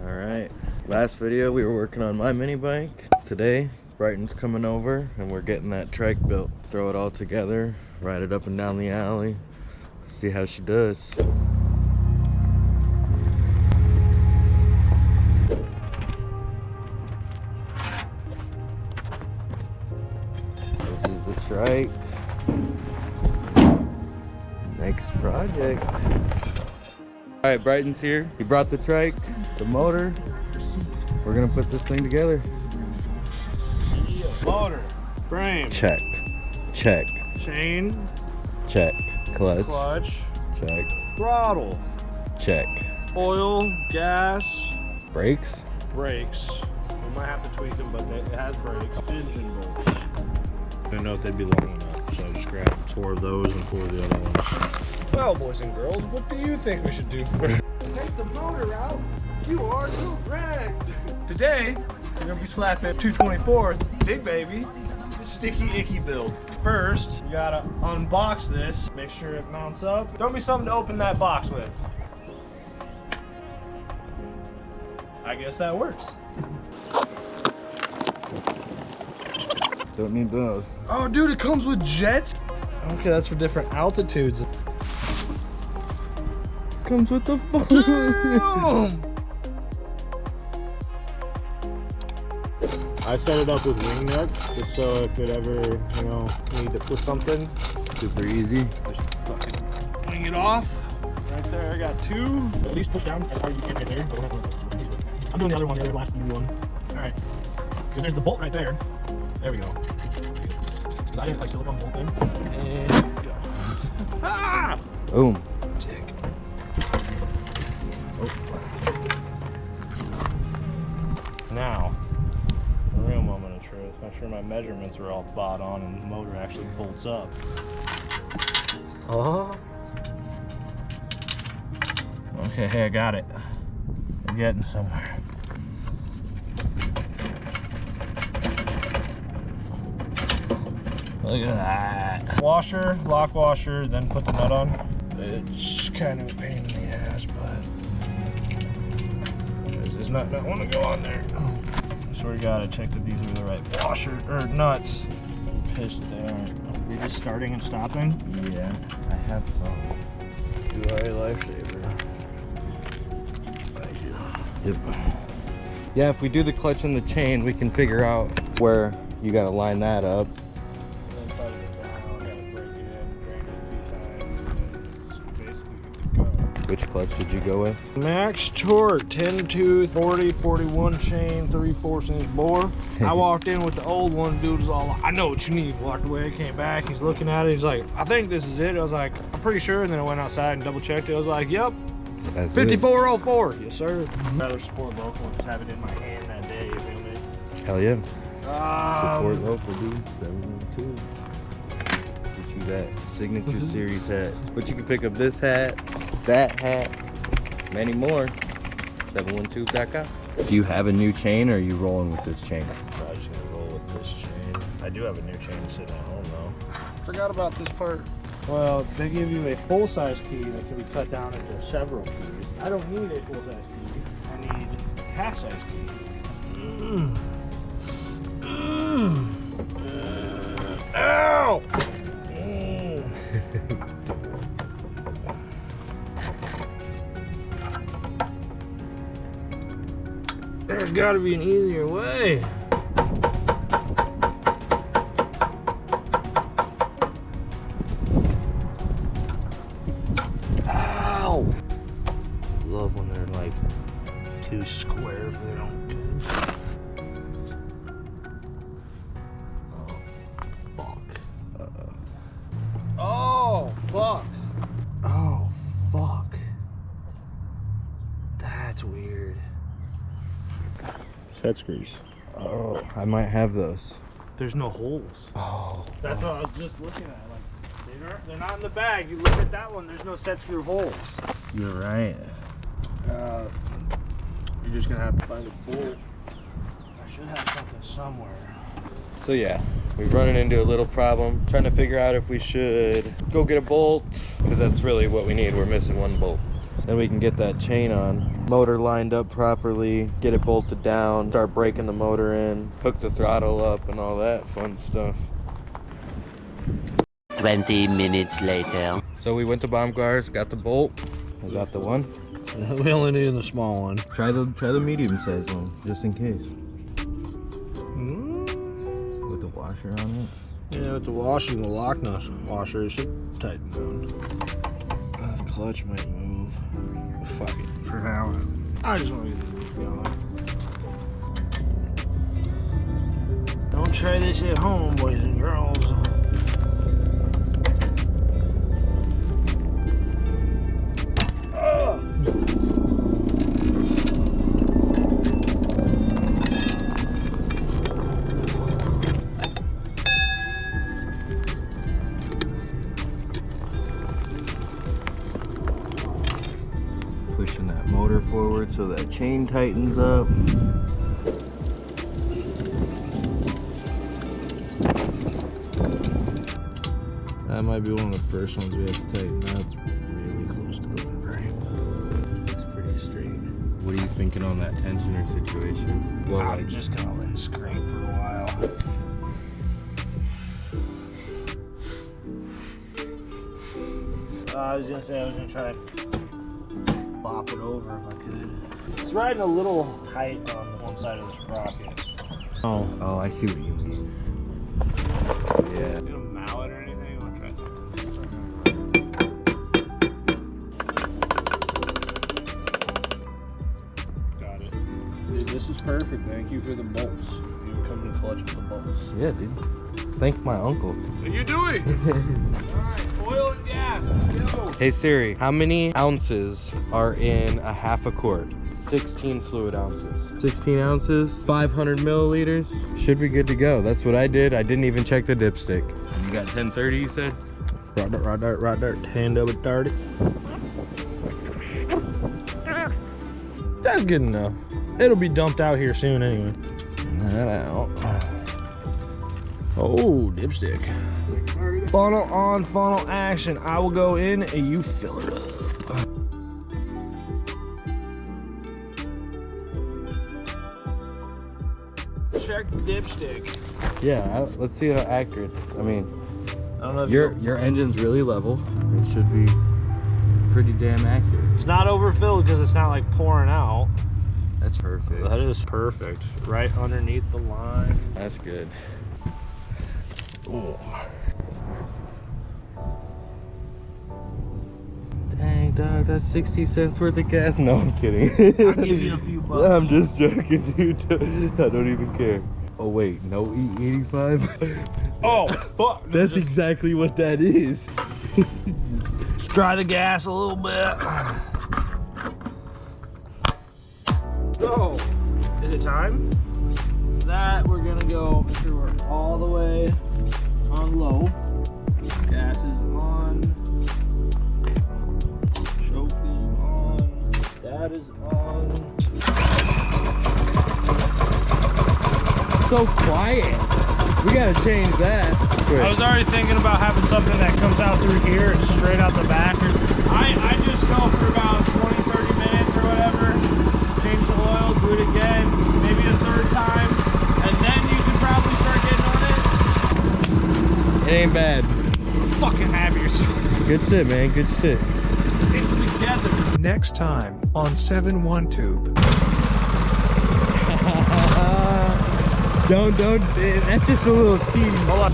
All right, last video we were working on my mini bike. Today, Brighton's coming over and we're getting that trike built. Throw it all together, ride it up and down the alley, see how she does. This is the trike. Next project. All right, Brighton's here. He brought the trike, the motor. We're gonna put this thing together. Motor, frame, Check, check, chain, check. Clutch, check, throttle, check. oil, gas, Brakes, brakes. We might have to tweak them, but it has brakes. Engine bolts. I didn't know if they'd be long enough, so I just grabbed 4 of those and 4 of the other ones. Well, boys and girls, what do you think we should do first? Take the motor out. You are correct. Today, we're gonna be slapping 224, big baby, sticky icky build. First, you gotta unbox this, make sure it mounts up. Throw me something to open that box with. I guess that works. don't need those. Oh, dude, it comes with jets? Okay, that's for different altitudes. Comes with the phone. Damn! I set it up with wing nuts, just so if it ever, need to put something, Super easy. just fucking wing it off. Right there, I got 2. At least push down as hard as you can right there. I'm doing the other one, the other last easy one. All right, because there's the bolt right there. There we go. I didn't like silicone bolt in. And go. Ah! Boom. Sick. Now, the real moment of truth. Make sure my measurements are all spot on and the motor actually bolts up. Oh. Okay, hey, I got it. I'm getting somewhere. Look at that. Washer, lock washer, then put the nut on. It's kind of a pain in the ass, but this nut don't want to go on there. So we gotta check that these are the right washer or nuts. Pissed they aren't. They're just starting and stopping. Yeah, I have some. You are a lifesaver. Thank you. Yep. Yeah, if we do the clutch and the chain, we can figure out where you gotta line that up. Which clutch did you go with? Max torque, 10 tooth, 40, 41 chain, 3/4 inch bore. I walked in with the old one, dude was all, I know what you need. Walked away, came back, he's looking at it, he's like, I think this is it. I was like, I'm pretty sure, and then I went outside and double checked it. I was like, yep, 5404. Yes, sir. I'd rather support local and just have it in my hand that day, you feel me? Hell yeah. Support local, dude. 712. Get you that signature series hat. But you can pick up this hat, that hat, many more. 712.com. Do you have a new chain or are you rolling with this chain? I'm just gonna roll with this chain. I do have a new chain sitting at home though. Forgot about this part. Well, they give you a full-size key that can be cut down into several keys. I don't need a full-size key. I need a half-size key. Ow! There's got to be an easier way. Ow! Love when they're like too square for their own good. Oh, fuck. Oh, fuck. Oh, fuck. That's weird. Set screws. Oh, I might have those. There's no holes. Oh. That's what I was just looking at. Like, they're not in the bag. You look at that one, there's no set screw holes. You're right. You're just gonna have to find a bolt. I should have something somewhere. So yeah, we've run into a little problem. Trying to figure out if we should go get a bolt, because that's really what we need. We're missing one bolt. Then we can get that chain on. motor lined up properly, get it bolted down, start breaking the motor in, hook the throttle up and all that fun stuff. 20 minutes later. So we went to Baumgart's, got the bolt. Is that the one? We only need the small one. Try the medium sized one, just in case. With the washer on it. Yeah, with the washing, the lock nut washer, it should tighten down. The clutch might move. Fuck it. For now, I just want to get this going. Don't try this at home, boys and girls. Pushing that motor forward so that chain tightens up. That might be one of the first ones we have to tighten. That's really close to the frame. It's pretty straight. What are you thinking on that tensioner situation? Well, I'm just gonna let it scrape for a while. I was gonna say I was gonna try to bop it over if I could. It's riding a little tight on the one side of the sprocket. Oh, I see what you mean. Yeah. You gonna mallet or anything? I'll try something. Got it. Dude, this is perfect. Thank you for the bolts. You come in clutch with the bolts. Yeah, dude. Thank my uncle. What are you doing? Alright, oil and gas. Let's go. Hey Siri, how many ounces are in a half a quart? 16 fluid ounces. 16 ounces, 500 milliliters. Should be good to go. That's what I did. I didn't even check the dipstick. You got 1030, you said? Right there. 10 over 30. That's good enough. It'll be dumped out here soon anyway. That out. Oh, dipstick. Funnel on, funnel action. I will go in and you fill it up. Check the dipstick. Yeah, let's see how accurate it is. I mean, I don't know if your engine's really level. It should be pretty damn accurate. it's not overfilled because it's not like pouring out. That's perfect. That is perfect. Right underneath the line. That's good. Oh. Dang, dog, that's 60 cents worth of gas. No, I'm kidding. I'll give you a few bucks. I'm just joking, dude. I don't even care. Oh, wait, no E85? Oh, fuck. That's exactly what that is. Let's try the gas a little bit. So, is it time? That we're gonna go make sure we're all the way on low. Gas is on. Choke is on. That is on. So quiet. We gotta change that. I was already thinking about having something that comes out through here and straight out the back. I just go for about 20-30 minutes or whatever. Change the oil, do it again, maybe a third time, and then you can probably start getting on it. It ain't bad. Fucking have yourself. Good shit, man. Good shit. It's together. Next time on 7-1 Tube. Don't. That's just a little tease. Hold on.